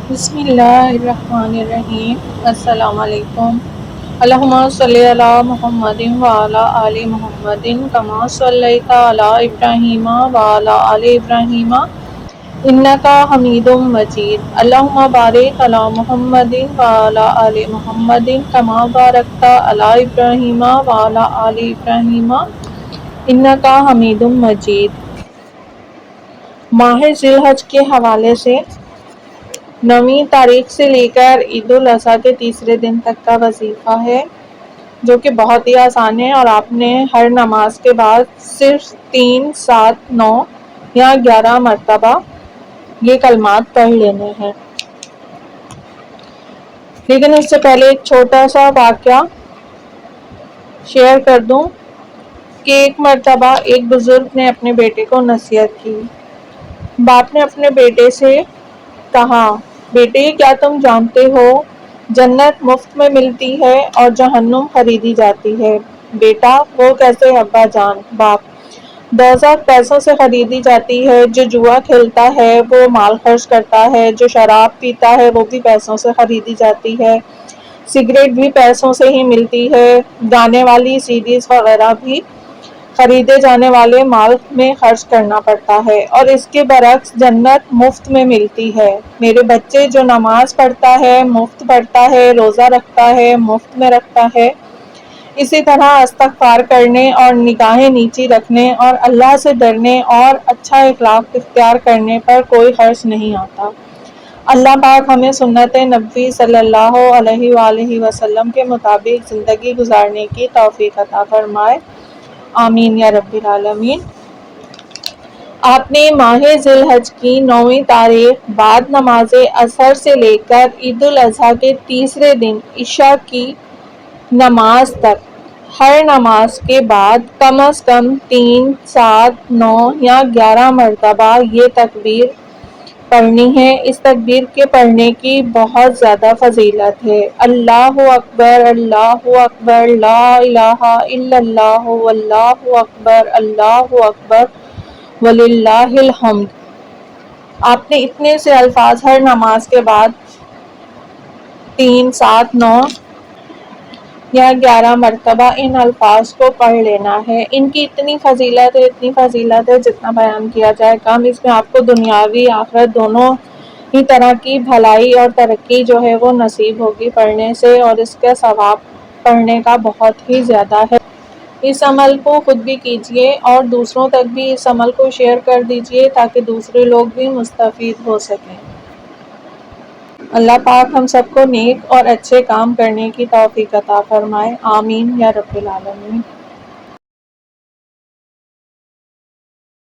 بسم اللہ الرحمن الرحیم۔ السلام علیکم۔ اللہم صلی علی محمد وعلی آل محمد کما صلیت علی ابراہیم وعلی آل ابراہیم انک حمید مجید۔ اللہم بارک علی محمد وعلی آل محمد کما بارکت علی ابراہیم وعلی آل ابراہیم انک حمید مجید۔ ماہ ذی الحج کے حوالے سے 9ویں تاریخ سے لے کر عید الاضحیٰ کے تیسرے دن تک کا وظیفہ ہے، جو کہ بہت ہی آسان ہے، اور آپ نے ہر نماز کے بعد صرف 3، 7، 9 یا 11 مرتبہ یہ کلمات پڑھ لینے ہیں۔ لیکن اس سے پہلے ایک چھوٹا سا واقعہ شیئر کر دوں کہ ایک مرتبہ ایک بزرگ نے اپنے بیٹے کو نصیحت کی۔ باپ نے اپنے بیٹے سے کہا، بیٹے کیا تم جانتے ہو جنت مفت میں ملتی ہے اور جہنم خریدی جاتی ہے؟ بیٹا، وہ کیسے ابا جان؟ باپ، دوزخ پیسوں سے خریدی جاتی ہے، جو جوا کھیلتا ہے وہ مال خرچ کرتا ہے، جو شراب پیتا ہے وہ بھی پیسوں سے خریدی جاتی ہے، سگریٹ بھی پیسوں سے ہی ملتی ہے، گانے والی CDs وغیرہ بھی خریدے جانے والے مال میں خرچ کرنا پڑتا ہے، اور اس کے برعکس جنت مفت میں ملتی ہے۔ میرے بچے، جو نماز پڑھتا ہے مفت پڑھتا ہے، روزہ رکھتا ہے مفت میں رکھتا ہے، اسی طرح استغفار کرنے اور نگاہیں نیچی رکھنے اور اللہ سے ڈرنے اور اچھا اخلاق اختیار کرنے پر کوئی خرچ نہیں آتا۔ اللہ پاک ہمیں سنت نبوی صلی اللہ علیہ وآلہ وسلم کے مطابق زندگی گزارنے کی توفیق عطا فرمائے، آمین یا رب العالمین۔ آپ نے ماہ ذی الحج کی 9ویں تاریخ بعد نماز اظہر سے لے کر عید الاضحیٰ کے تیسرے دن عشاء کی نماز تک ہر نماز کے بعد کم از کم 3، 7، 9 یا 11 مرتبہ یہ تکبیر پڑھنی ہے۔ اس تکبیر کے پڑھنے کی بہت زیادہ فضیلت ہے۔ اللہ اکبر، اللہ اکبر، لا الہ الا اللہ، واللہ اکبر، اللہ اکبر، وللہ الحمد۔ آپ نے اتنے سے الفاظ ہر نماز کے بعد 3، 7، 9 یا 11 مرتبہ ان الفاظ کو پڑھ لینا ہے۔ ان کی اتنی فضیلت ہے جتنا بیان کیا جائے کم۔ اس میں آپ کو دنیاوی آخرت دونوں ہی طرح کی بھلائی اور ترقی جو ہے وہ نصیب ہوگی پڑھنے سے، اور اس کا ثواب پڑھنے کا بہت ہی زیادہ ہے۔ اس عمل کو خود بھی کیجیے اور دوسروں تک بھی اس عمل کو شیئر کر دیجیے تاکہ دوسرے لوگ بھی مستفید ہو سکیں۔ اللہ پاک ہم سب کو نیک اور اچھے کام کرنے کی توفیق عطا فرمائے، آمین یا رب العالمین۔